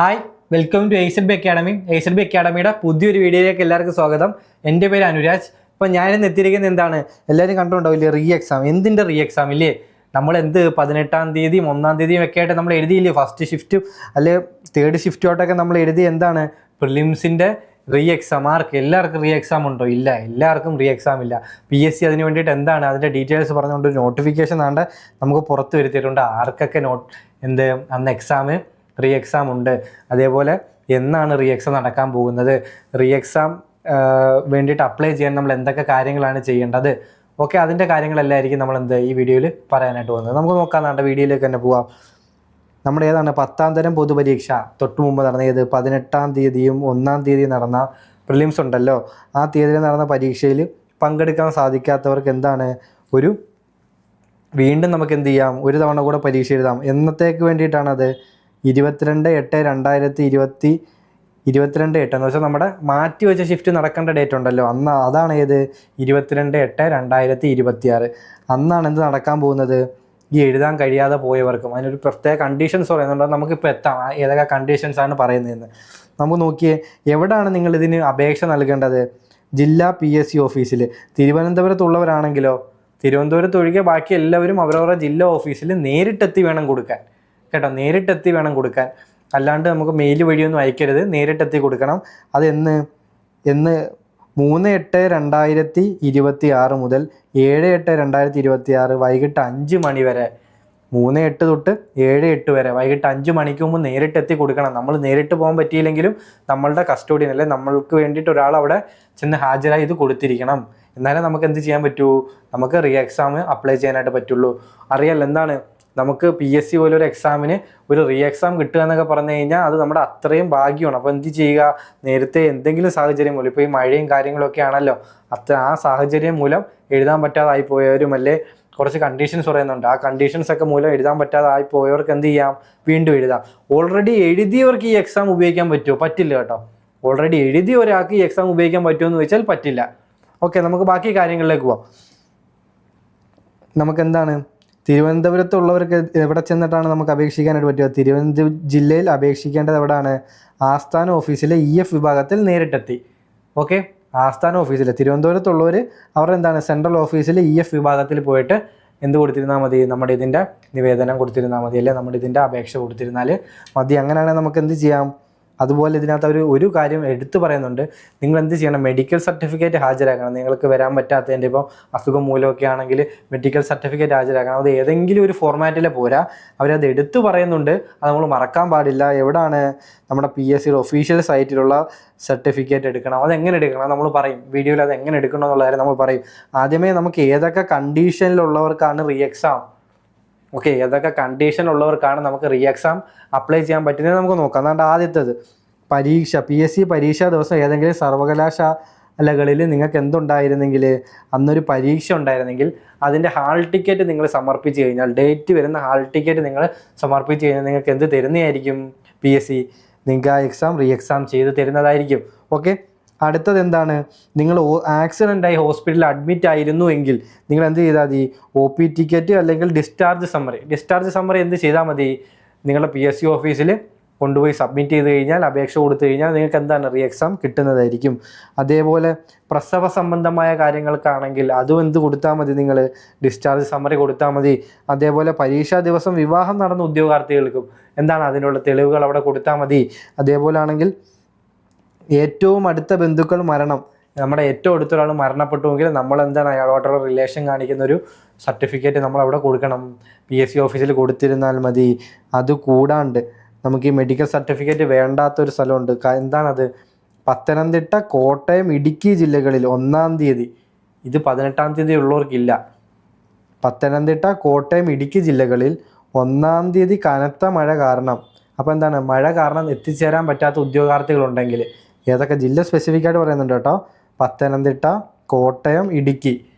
Hi, welcome to Aced Academy. Aced അക്കാഡമിയുടെ പുതിയൊരു വീഡിയോയിലേക്ക് എല്ലാവർക്കും സ്വാഗതം. എൻ്റെ പേര് അനുരാജ്. ഇപ്പോൾ ഞാനിന്ന് എത്തിയിരിക്കുന്നത് എന്താണ്, എല്ലാവരും കണ്ടുകൊണ്ടാവില്ലേ, റീ എക്സാം. എന്തിൻ്റെ റീ എക്സാം ഇല്ലേ? നമ്മൾ 18-ാം തീയതിയും 1-ാം തീയതിയും ഒക്കെ ആയിട്ട് നമ്മൾ എഴുതിയില്ലേ, ഫസ്റ്റ് ഷിഫ്റ്റും അല്ലെ തേർഡ് ഷിഫ്റ്റുമായിട്ടൊക്കെ നമ്മൾ എഴുതി എന്താണ്, പ്രിലിംസിൻ്റെ റീ എക്സാം. എല്ലാവർക്കും റീ എക്സാം ഉണ്ടോ? ഇല്ല, എല്ലാവർക്കും റീ എക്സാം ഇല്ല. PSC അതിന് വേണ്ടിയിട്ട് എന്താണ് അതിൻ്റെ ഡീറ്റെയിൽസ് പറഞ്ഞുകൊണ്ട് നോട്ടിഫിക്കേഷൻ ആണ്ട് നമുക്ക് പുറത്ത് വരുത്തിയിട്ടുണ്ട്. ആർക്കൊക്കെ അന്ന് എക്സാം റീ എക്സാം ഉണ്ട്, അതേപോലെ എന്നാണ് റീ എക്സാം നടക്കാൻ പോകുന്നത്, റീ എക്സാം വേണ്ടിയിട്ട് അപ്ലൈ ചെയ്യാൻ നമ്മൾ എന്തൊക്കെ കാര്യങ്ങളാണ് ചെയ്യേണ്ടത്, ഓക്കെ, അതിൻ്റെ കാര്യങ്ങളെല്ലാമായിരിക്കും നമ്മൾ ഈ വീഡിയോയിൽ പറയാനായിട്ട് പോകുന്നത്. നമുക്ക് നോക്കാം, വീഡിയോയിലേക്ക് തന്നെ പോവാം. നമ്മുടെ ഏതാണ് 10ാം തരം പൊതുപരീക്ഷ തൊട്ട് മുമ്പ് നടന്ന 18-ാം തീയതിയും 1-ാം തീയതിയും നടന്ന പ്രിലിംസ് ഉണ്ടല്ലോ, ആ തീയതിയിൽ നടന്ന പരീക്ഷയിൽ പങ്കെടുക്കാൻ സാധിക്കാത്തവർക്ക് എന്താണ്, വീണ്ടും നമുക്ക് എന്ത് ചെയ്യാം, ഒരു തവണ കൂടെ പരീക്ഷ എഴുതാം. എന്നത്തേക്ക് വേണ്ടിയിട്ടാണത്? 22/8/2022 എന്ന് വെച്ചാൽ നമ്മുടെ മാറ്റി വെച്ച ഷിഫ്റ്റ് നടക്കേണ്ട ഡേറ്റ് ഉണ്ടല്ലോ, അതാണ് 22/8/2026. അന്നാണ് എന്ത് നടക്കാൻ പോകുന്നത്, ഈ എഴുതാൻ കഴിയാതെ പോയവർക്കും അതിനൊരു പ്രത്യേക കണ്ടീഷൻസ് പറയുന്നുണ്ട്. നമുക്കിപ്പോൾ എത്താം ഏതൊക്കെ കണ്ടീഷൻസാണ് പറയുന്നതെന്ന്. നമുക്ക് നോക്കിയേ, എവിടെയാണ് നിങ്ങൾ ഇതിന് അപേക്ഷ നൽകേണ്ടത്? ജില്ലാ PSC ഓഫീസിൽ. തിരുവനന്തപുരത്തുള്ളവരാണെങ്കിലോ, തിരുവനന്തപുരത്ത് ഒഴികെ ബാക്കി എല്ലാവരും അവരവരുടെ ജില്ലാ ഓഫീസിൽ നേരിട്ടെത്തി വേണം കൊടുക്കാൻ കേട്ടോ, നേരിട്ടെത്തി വേണം കൊടുക്കാൻ. അല്ലാണ്ട് നമുക്ക് മെയിൽ വഴിയൊന്നും അയക്കരുത്, നേരിട്ടെത്തി കൊടുക്കണം. അത് എന്ന് 3/8/2026 മുതൽ 7/8/2026 വൈകിട്ട് 5 മണി വരെ, 3/8 തൊട്ട് 7/8 വരെ വൈകിട്ട് 5 മണിക്ക് മുമ്പ് നേരിട്ടെത്തി കൊടുക്കണം. നമ്മൾ നേരിട്ട് പോകാൻ പറ്റിയില്ലെങ്കിലും നമ്മളുടെ കസ്റ്റോഡിയൻ അല്ലെ, നമ്മൾക്ക് വേണ്ടിയിട്ട് ഒരാൾ അവിടെ ചെന്ന് ഹാജരായി ഇത് കൊടുത്തിരിക്കണം. എന്നാലേ നമുക്ക് എന്ത് ചെയ്യാൻ പറ്റൂ, നമുക്ക് റീ എക്സാം അപ്ലൈ ചെയ്യാനായിട്ട് പറ്റുള്ളൂ. അറിയാലോ എന്താണ്, നമുക്ക് PSC പോലൊരു എക്സാമിന് ഒരു റീ എക്സാം കിട്ടുക എന്നൊക്കെ പറഞ്ഞു കഴിഞ്ഞാൽ അത് നമ്മുടെ അത്രയും ഭാഗ്യമാണ്. അപ്പോൾ എന്ത് ചെയ്യുക, നേരത്തെ എന്തെങ്കിലും സാഹചര്യം മൂലം, ഇപ്പോൾ ഈ മഴയും കാര്യങ്ങളൊക്കെ ആണല്ലോ, ആ സാഹചര്യം മൂലം എഴുതാൻ പറ്റാതായി പോയവരും അല്ലേ, കുറച്ച് കണ്ടീഷൻസ് പറയുന്നുണ്ട്, ആ കണ്ടീഷൻസ് ഒക്കെ മൂലം എഴുതാൻ പറ്റാതായി പോയവർക്ക് എന്ത് ചെയ്യാം, വീണ്ടും എഴുതാം. ഓൾറെഡി എഴുതിയവർക്ക് ഈ എക്സാം ഉപയോഗിക്കാൻ പറ്റുമോ? പറ്റില്ല കേട്ടോ. ഓൾറെഡി എഴുതിയ ഒരാൾക്ക് ഈ എക്സാം ഉപയോഗിക്കാൻ പറ്റുമോ എന്ന് ചോദിച്ചാൽ പറ്റില്ല. ഓക്കെ, നമുക്ക് ബാക്കി കാര്യങ്ങളിലേക്ക് പോവാം. നമുക്കെന്താണ്, തിരുവനന്തപുരത്തുള്ളവർക്ക് എവിടെ ചെന്നിട്ടാണ് നമുക്ക് അപേക്ഷിക്കാനായിട്ട് പറ്റുക? തിരുവനന്തപുരം ജില്ലയിൽ അപേക്ഷിക്കേണ്ടത് എവിടെയാണ്? ആസ്ഥാന ഓഫീസിലെ EF വിഭാഗത്തിൽ നേരിട്ടെത്തി. ഓക്കെ, ആസ്ഥാന ഓഫീസിൽ തിരുവനന്തപുരത്തുള്ളവർ അവരുടെ എന്താണ് സെൻട്രൽ ഓഫീസിൽ EF വിഭാഗത്തിൽ പോയിട്ട് എന്ത് കൊടുത്തിരുന്നാൽ മതി, നമ്മുടെ ഇതിൻ്റെ നിവേദനം കൊടുത്തിരുന്നാൽ മതി, അല്ലെ നമ്മുടെ ഇതിൻ്റെ അപേക്ഷ കൊടുത്തിരുന്നാൽ മതി. അങ്ങനെയാണെങ്കിൽ നമുക്ക് എന്ത് ചെയ്യാം. അതുപോലെ ഇതിനകത്ത് ഒരു കാര്യം എടുത്തു പറയുന്നുണ്ട്, നിങ്ങൾ എന്ത് ചെയ്യണം, മെഡിക്കൽ സർട്ടിഫിക്കറ്റ് ഹാജരാക്കണം. നിങ്ങൾക്ക് വരാൻ പറ്റാത്തതിൻ്റെ, ഇപ്പോൾ അസുഖം മൂലമൊക്കെ ആണെങ്കിൽ മെഡിക്കൽ സർട്ടിഫിക്കറ്റ് ഹാജരാക്കണം. അത് ഏതെങ്കിലും ഒരു ഫോർമാറ്റിൽ പോരാ, അവരത് എടുത്തു പറയുന്നുണ്ട്, അത് നമ്മൾ മറക്കാൻ പാടില്ല. എവിടെയാണ്, നമ്മുടെ PSC ഒഫീഷ്യൽ സൈറ്റിലുള്ള സർട്ടിഫിക്കറ്റ് എടുക്കണം. അതെങ്ങനെ എടുക്കണം നമ്മൾ പറയും വീഡിയോയിൽ, അത് എങ്ങനെ എടുക്കണം എന്നുള്ള കാര്യം നമ്മൾ പറയും. ആദ്യമേ നമുക്ക് ഏതൊക്കെ കണ്ടീഷനിലുള്ളവർക്കാണ് റീ എക്സാം, ഓക്കെ, ഏതൊക്കെ കണ്ടീഷനുള്ളവർക്കാണ് നമുക്ക് റീ എക്സാം അപ്ലൈ ചെയ്യാൻ പറ്റുന്നത് നമുക്ക് നോക്കാം. അതുകൊണ്ട് ആദ്യത്തേത് പരീക്ഷ, PSC പരീക്ഷാ ദിവസം ഏതെങ്കിലും സർവകലാശാലകളിൽ നിങ്ങൾക്ക് എന്തുണ്ടായിരുന്നെങ്കിൽ, അന്നൊരു പരീക്ഷ ഉണ്ടായിരുന്നെങ്കിൽ അതിൻ്റെ ഹാൾ ടിക്കറ്റ് നിങ്ങൾ സമർപ്പിച്ച് കഴിഞ്ഞാൽ, ഡേറ്റ് വരുന്ന ഹാൾ ടിക്കറ്റ് നിങ്ങൾ സമർപ്പിച്ച് കഴിഞ്ഞാൽ നിങ്ങൾക്ക് എന്ത് തരുന്നതായിരിക്കും, PSC നിങ്ങൾക്ക് ആ എക്സാം റീ എക്സാം ചെയ്ത് തരുന്നതായിരിക്കും. ഓക്കെ, അടുത്തത് എന്താണ്, നിങ്ങൾ ആക്സിഡൻ്റായി ഹോസ്പിറ്റലിൽ അഡ്മിറ്റ് ആയിരുന്നു എങ്കിൽ നിങ്ങൾ എന്ത് ചെയ്താൽ മതി, OP ടിക്കറ്റ് അല്ലെങ്കിൽ ഡിസ്ചാർജ് സമ്മറി എന്ത് ചെയ്താൽ മതി, നിങ്ങളുടെ PSC ഓഫീസിൽ കൊണ്ടുപോയി സബ്മിറ്റ് ചെയ്ത് കഴിഞ്ഞാൽ, അപേക്ഷ കൊടുത്തു കഴിഞ്ഞാൽ നിങ്ങൾക്ക് എന്താണ് റീ എക്സാം കിട്ടുന്നതായിരിക്കും. അതേപോലെ പ്രസവ സംബന്ധമായ കാര്യങ്ങൾക്കാണെങ്കിൽ അതും എന്ത് കൊടുത്താൽ മതി, നിങ്ങൾ ഡിസ്ചാർജ് സമ്മറി കൊടുത്താൽ മതി. അതേപോലെ പരീക്ഷാ ദിവസം വിവാഹം നടന്ന ഉദ്യോഗാർത്ഥികൾക്കും എന്താണ് അതിനുള്ള തെളിവുകൾ അവിടെ കൊടുത്താൽ മതി. അതേപോലെ ആണെങ്കിൽ ഏറ്റവും അടുത്ത ബന്ധുക്കൾ മരണം, നമ്മുടെ ഏറ്റവും അടുത്തൊരാൾ മരണപ്പെട്ടുവെങ്കിൽ നമ്മൾ എന്താണ് അയാളോട്ടുള്ള റിലേഷൻ കാണിക്കുന്ന ഒരു സർട്ടിഫിക്കറ്റ് നമ്മൾ അവിടെ കൊടുക്കണം, PSC ഓഫീസിൽ കൊടുത്തിരുന്നാൽ മതി. അതുകൂടാണ്ട് നമുക്ക് ഈ മെഡിക്കൽ സർട്ടിഫിക്കറ്റ് വേണ്ടാത്തൊരു സ്ഥലമുണ്ട്. എന്താണത്, പത്തനംതിട്ട, കോട്ടയം, ഇടുക്കി ജില്ലകളിൽ 1-ാം തീയതി, ഇത് 18-ാം തീയതി ഉള്ളവർക്കില്ല. പത്തനംതിട്ട, കോട്ടയം, ഇടുക്കി ജില്ലകളിൽ 1-ാം തീയതി കനത്ത മഴ കാരണം, അപ്പോൾ എന്താണ്, മഴ കാരണം എത്തിച്ചേരാൻ പറ്റാത്ത ഉദ്യോഗാർത്ഥികളുണ്ടെങ്കിൽ, ഏതൊക്കെ ജില്ല സ്പെസിഫിക് ആയിട്ട് പറയുന്നുണ്ട് കേട്ടോ, പത്തനംതിട്ട, കോട്ടയം, ഇടുക്കി,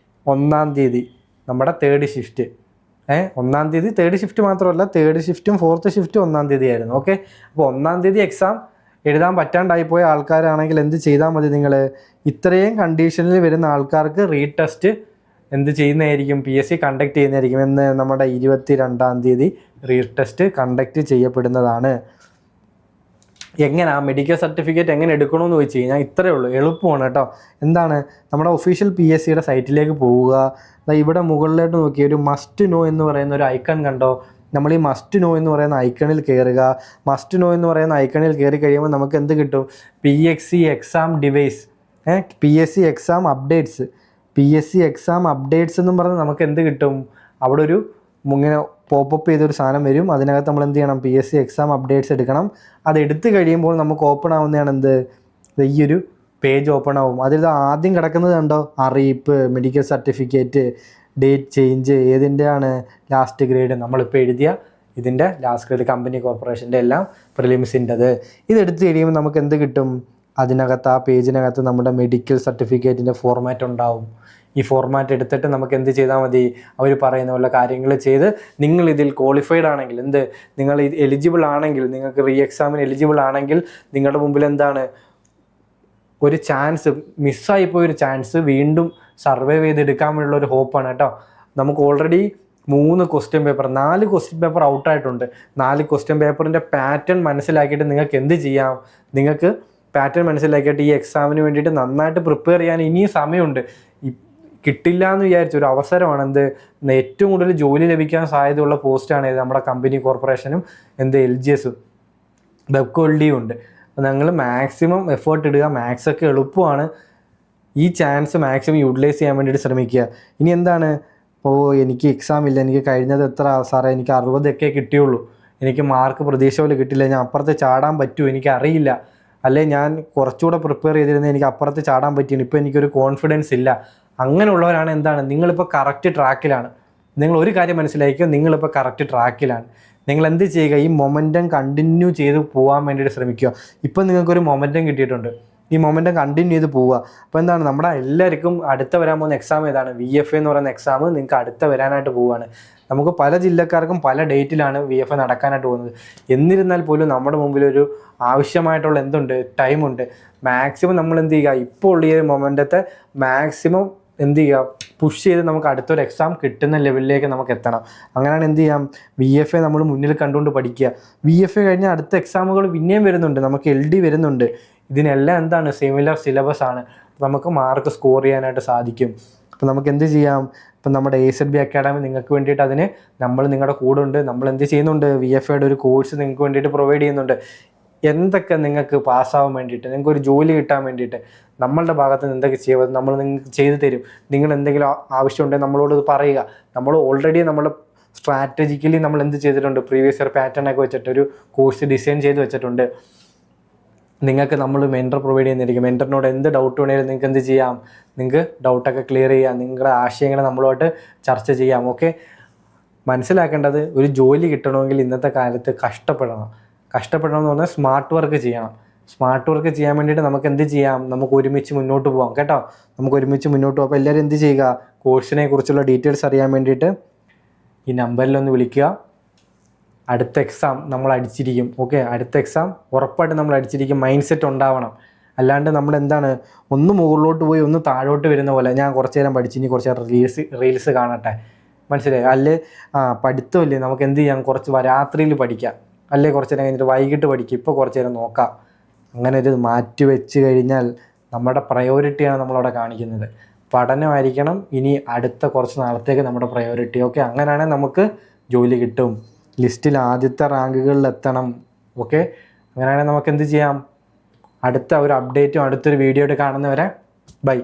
1-ാം തീയതി നമ്മുടെ തേർഡ് ഷിഫ്റ്റ്, 1-ാം തീയതി തേർഡ് ഷിഫ്റ്റ് മാത്രമല്ല, തേർഡ് ഷിഫ്റ്റും ഫോർത്ത് ഷിഫ്റ്റും 1-ാം തീയതി ആയിരുന്നു. ഓക്കെ, അപ്പോൾ 1-ാം തീയതി എക്സാം എഴുതാൻ പറ്റാണ്ടായിപ്പോയ ആൾക്കാരാണെങ്കിൽ എന്ത് ചെയ്താൽ മതി, നിങ്ങൾ ഇത്രയും കണ്ടീഷനിൽ വരുന്ന ആൾക്കാർക്ക് റീടെസ്റ്റ് എന്ത് ചെയ്യുന്നതായിരിക്കും, PSC കണ്ടക്ട് ചെയ്യുന്നതായിരിക്കും. എന്ന് നമ്മുടെ 22-ാം തീയതി റീടെസ്റ്റ് കണ്ടക്ട് ചെയ്യപ്പെടുന്നതാണ്. എങ്ങനെ ആ മെഡിക്കൽ സർട്ടിഫിക്കറ്റ് എങ്ങനെ എടുക്കണമെന്ന് ചോദിച്ചു കഴിഞ്ഞാൽ ഇത്രയേ ഉള്ളൂ, എളുപ്പമാണ് കേട്ടോ. എന്താണ്, നമ്മുടെ ഒഫീഷ്യൽ PSCയുടെ സൈറ്റിലേക്ക് പോവുക. ഇവിടെ മുകളിലോട്ട് നോക്കി ഒരു മസ്റ്റ് നോ എന്ന് പറയുന്ന ഒരു ഐക്കൺ കണ്ടോ? നമ്മൾ ഈ മസ്റ്റ് നോ എന്ന് പറയുന്ന ഐക്കണിൽ കയറുക. മസ്റ്റ് നോ എന്ന് പറയുന്ന ഐക്കണിൽ കയറി കഴിയുമ്പോൾ നമുക്ക് എന്ത് കിട്ടും? PSC exam device, PSC exam updates, PSC exam updates എന്നും പറഞ്ഞ് നമുക്ക് എന്ത് കിട്ടും? അവിടെ ഒരു ഇങ്ങനെ പോപ്പപ്പ് ചെയ്തൊരു സാധനം വരും. അതിനകത്ത് നമ്മൾ എന്ത് ചെയ്യണം? PSC എക്സാം അപ്ഡേറ്റ്സ് എടുക്കണം. അത് എടുത്തു കഴിയുമ്പോൾ നമുക്ക് ഓപ്പൺ ആവുന്നതാണ് എന്ത്? ഈ ഒരു പേജ് ഓപ്പൺ ആവും. അതിൽ ആദ്യം കിടക്കുന്നത് കണ്ടോ? അറിയിപ്പ്, മെഡിക്കൽ സർട്ടിഫിക്കറ്റ്, ഡേറ്റ് ചേഞ്ച്, ഏതിൻ്റെയാണ്? ലാസ്റ്റ് ഗ്രേഡ്, നമ്മളിപ്പോൾ എഴുതിയ ഇതിൻ്റെ ലാസ്റ്റ് ഗ്രേഡ് കമ്പനി കോർപ്പറേഷൻ്റെ എല്ലാം പ്രിലിംസിൻ്റെത്. ഇതെടുത്ത് കഴിയുമ്പോൾ നമുക്ക് എന്ത് കിട്ടും? അതിനകത്ത് ആ പേജിനകത്ത് നമ്മുടെ മെഡിക്കൽ സർട്ടിഫിക്കറ്റിൻ്റെ ഫോർമാറ്റ് ഉണ്ടാവും. ഈ ഫോർമാറ്റ് എടുത്തിട്ട് നമുക്ക് എന്ത് ചെയ്താൽ മതി? അവർ പറയുന്ന പോലെ കാര്യങ്ങൾ ചെയ്ത് നിങ്ങൾ ഇതിൽ ക്വാളിഫൈഡ് ആണെങ്കിൽ, നിങ്ങൾ എലിജിബിൾ ആണെങ്കിൽ, നിങ്ങൾക്ക് റീ എക്സാമിന് എലിജിബിൾ ആണെങ്കിൽ നിങ്ങളുടെ മുമ്പിൽ എന്താണ്? ഒരു ചാൻസ്, മിസ്സായിപ്പോയൊരു ചാൻസ് വീണ്ടും സർവൈവ് ചെയ്തെടുക്കാൻ വേണ്ടിയുള്ള ഒരു ഹോപ്പാണ് കേട്ടോ. നമുക്ക് ഓൾറെഡി 4 ക്വസ്റ്റ്യൻ പേപ്പർ ഔട്ടായിട്ടുണ്ട്. 4 ക്വസ്റ്റ്യൻ പേപ്പറിൻ്റെ പാറ്റേൺ മനസ്സിലാക്കിയിട്ട് നിങ്ങൾക്ക് എന്ത് ചെയ്യാം? നിങ്ങൾക്ക് പാറ്റേൺ മനസ്സിലാക്കിയിട്ട് ഈ എക്സാമിന് വേണ്ടിയിട്ട് നന്നായിട്ട് പ്രിപ്പയർ ചെയ്യാൻ ഇനിയും സമയമുണ്ട്. കിട്ടില്ല എന്ന് വിചാരിച്ച ഒരു അവസരമാണ് ഏറ്റവും കൂടുതൽ ജോലി ലഭിക്കാൻ സാധ്യതയുള്ള പോസ്റ്റാണ് നമ്മുടെ കമ്പനി കോർപ്പറേഷനും LGSഉം വെബ്കോൾഡിയും ഉണ്ട്. അപ്പോൾ ഞങ്ങൾ മാക്സിമം എഫേർട്ട് ഇടുക. മാത്സൊക്കെ എളുപ്പമാണ്. ഈ ചാൻസ് മാക്സിമം യൂട്ടിലൈസ് ചെയ്യാൻ വേണ്ടിയിട്ട് ശ്രമിക്കുക. ഇനി എന്താണ്? എനിക്ക് എക്സാം ഇല്ല, എനിക്ക് കഴിഞ്ഞത് എത്ര സാറേ, എനിക്ക് 60 കിട്ടിയുള്ളൂ, എനിക്ക് മാർക്ക് പ്രതീക്ഷ പോലെ കിട്ടില്ല, ഞാൻ അപ്പുറത്ത് ചാടാൻ പറ്റുമോ എനിക്കറിയില്ല, അല്ലെ ഞാൻ കുറച്ചുകൂടെ പ്രിപ്പയർ ചെയ്തിരുന്നത് എനിക്ക് അപ്പുറത്ത് ചാടാൻ പറ്റിയാണ്, ഇപ്പോൾ എനിക്കൊരു കോൺഫിഡൻസ് ഇല്ല. അങ്ങനെയുള്ളവരാണ് എന്താണ്? നിങ്ങളിപ്പോൾ കറക്റ്റ് ട്രാക്കിലാണ്. നിങ്ങൾ ഒരു കാര്യം മനസ്സിലാക്കിയോ, നിങ്ങളിപ്പോൾ കറക്റ്റ് ട്രാക്കിലാണ്. നിങ്ങൾ എന്ത് ചെയ്യുക? ഈ മൊമെൻറ്റം കണ്ടിന്യൂ ചെയ്ത് പോകാൻ വേണ്ടിയിട്ട് ശ്രമിക്കുക. ഇപ്പം നിങ്ങൾക്കൊരു മൊമെൻറ്റം കിട്ടിയിട്ടുണ്ട്, ഈ മൊമെൻറ്റം കണ്ടിന്യൂ ചെയ്ത് പോവുക. അപ്പോൾ എന്താണ്, നമ്മുടെ എല്ലാവർക്കും അടുത്ത വരാൻ പോകുന്ന എക്സാം ഏതാണ്? VFA എന്ന് പറയുന്ന എക്സാം നിങ്ങൾക്ക് അടുത്ത വരാനായിട്ട് പോവുകയാണ്. നമുക്ക് പല ജില്ലക്കാർക്കും പല ഡേറ്റിലാണ് VFA നടക്കാനായിട്ട് പോകുന്നത്. എന്നിരുന്നാൽ പോലും നമ്മുടെ മുമ്പിൽ ഒരു ആവശ്യമായിട്ടുള്ള ടൈമുണ്ട്. മാക്സിമം നമ്മൾ എന്ത് ചെയ്യുക? ഇപ്പോൾ ഉള്ള ഈ ഒരു മൊമെൻറ്റത്തെ മാക്സിമം എന്ത് ചെയ്യുക? പുഷ് ചെയ്ത് നമുക്ക് അടുത്തൊരു എക്സാം കിട്ടുന്ന ലെവലിലേക്ക് നമുക്ക് എത്തണം. അങ്ങനെയാണ് എന്ത് ചെയ്യാം? VFA നമ്മൾ മുന്നിൽ കണ്ടുകൊണ്ട് പഠിക്കുക. VFA കഴിഞ്ഞാൽ അടുത്ത എക്സാമുകൾ പിന്നെയും വരുന്നുണ്ട്, നമുക്ക് LD വരുന്നുണ്ട്. ഇതിനെല്ലാം എന്താണ്? സിമിലർ സിലബസ് ആണ്. നമുക്ക് മാർക്ക് സ്കോർ ചെയ്യാനായിട്ട് സാധിക്കും. അപ്പോൾ നമുക്ക് എന്ത് ചെയ്യാം? ഇപ്പം നമ്മുടെ AZB അക്കാഡമി നിങ്ങൾക്ക് വേണ്ടിയിട്ട് നിങ്ങളുടെ കൂടെ ഉണ്ട്. നമ്മൾ എന്ത് ചെയ്യുന്നുണ്ട്? VFAയുടെ ഒരു കോഴ്സ് നിങ്ങൾക്ക് വേണ്ടിയിട്ട് പ്രൊവൈഡ് ചെയ്യുന്നുണ്ട്. എന്തൊക്കെ നിങ്ങൾക്ക് പാസ്സാവാൻ വേണ്ടിയിട്ട്, നിങ്ങൾക്ക് ഒരു ജോലി കിട്ടാൻ വേണ്ടിയിട്ട് നമ്മളുടെ ഭാഗത്ത് നിന്ന് എന്തൊക്കെ ചെയ്യുക നമ്മൾ നിങ്ങൾക്ക് ചെയ്തു തരും. നിങ്ങൾ എന്തെങ്കിലും ആവശ്യമുണ്ടെങ്കിൽ നമ്മളോട് പറയുക. നമ്മൾ ഓൾറെഡി നമ്മൾ സ്ട്രാറ്റജിക്കലി നമ്മൾ എന്ത് ചെയ്തിട്ടുണ്ട്? പ്രീവിയസ് ഇയർ പാറ്റേൺ ഒക്കെ വെച്ചിട്ട് ഒരു കോഴ്സ് ഡിസൈൻ ചെയ്ത് വെച്ചിട്ടുണ്ട്. നിങ്ങൾക്ക് നമ്മൾ മെൻറ്റർ പ്രൊവൈഡ് ചെയ്യുന്നതായിരിക്കും. മെൻറ്ററിനോട് എന്ത് ഡൗട്ട് വേണമെങ്കിലും നിങ്ങൾക്ക് എന്ത് ചെയ്യാം? നിങ്ങൾക്ക് ഡൗട്ടൊക്കെ ക്ലിയർ ചെയ്യാം, നിങ്ങളുടെ ആശയങ്ങൾ നമ്മളുമായിട്ട് ചർച്ച ചെയ്യാം. ഓക്കെ, മനസ്സിലാക്കേണ്ടത് ഒരു ജോലി കിട്ടണമെങ്കിൽ ഇന്നത്തെ കാലത്ത് കഷ്ടപ്പെടണം എന്ന് പറഞ്ഞാൽ സ്മാർട്ട് വർക്ക് ചെയ്യണം. സ്മാർട്ട് വർക്ക് ചെയ്യാൻ വേണ്ടിയിട്ട് നമുക്ക് എന്ത് ചെയ്യാം? നമുക്ക് ഒരുമിച്ച് മുന്നോട്ട് പോകാം കേട്ടോ. നമുക്ക് ഒരുമിച്ച് മുന്നോട്ട് പോകാം. അപ്പോൾ എല്ലാവരും എന്ത് ചെയ്യുക? കോഴ്സിനെ കുറിച്ചുള്ള ഡീറ്റെയിൽസ് അറിയാൻ വേണ്ടിയിട്ട് ഈ നമ്പറിലൊന്ന് വിളിക്കുക. അടുത്ത എക്സാം നമ്മൾ അടിച്ചിരിക്കും. ഓക്കെ, അടുത്ത എക്സാം ഉറപ്പായിട്ട് നമ്മൾ അടിച്ചിരിക്കും. മൈൻഡ് സെറ്റ് ഉണ്ടാവണം. അല്ലാണ്ട് നമ്മൾ എന്താണ്, ഒന്ന് മുകളിലോട്ട് പോയി ഒന്ന് താഴോട്ട് വരുന്ന പോലെ, ഞാൻ കുറച്ച് നേരം പഠിച്ച് ഇനി കുറച്ച് നേരം റീൽസ് കാണട്ടെ, മനസ്സിലായി? അല്ലേ പഠിത്തമില്ലേ, നമുക്ക് എന്ത് ചെയ്യാം? കുറച്ച് രാത്രിയിൽ പഠിക്കാം, അല്ലേ കുറച്ച് നേരം കഴിഞ്ഞിട്ട് വൈകിട്ട് പഠിക്കുക, ഇപ്പോൾ കുറച്ച് നേരം നോക്കാം. അങ്ങനെ ഒരു മാറ്റി വെച്ച് കഴിഞ്ഞാൽ നമ്മുടെ പ്രയോറിറ്റിയാണ് നമ്മളവിടെ കാണിക്കുന്നത്. പഠനമായിരിക്കണം ഇനി അടുത്ത കുറച്ച് നാളത്തേക്ക് നമ്മുടെ പ്രയോറിറ്റി. ഓക്കെ, അങ്ങനെയാണെങ്കിൽ നമുക്ക് ജോലി കിട്ടും, ലിസ്റ്റിൽ ആദ്യത്തെ റാങ്കുകളിൽ എത്തണം. ഓക്കെ, അങ്ങനെയാണെങ്കിൽ നമുക്ക് എന്ത് ചെയ്യാം? അടുത്ത ഒരു അപ്ഡേറ്റും അടുത്തൊരു വീഡിയോ ആയിട്ട് കാണുന്നവരെ ബൈ.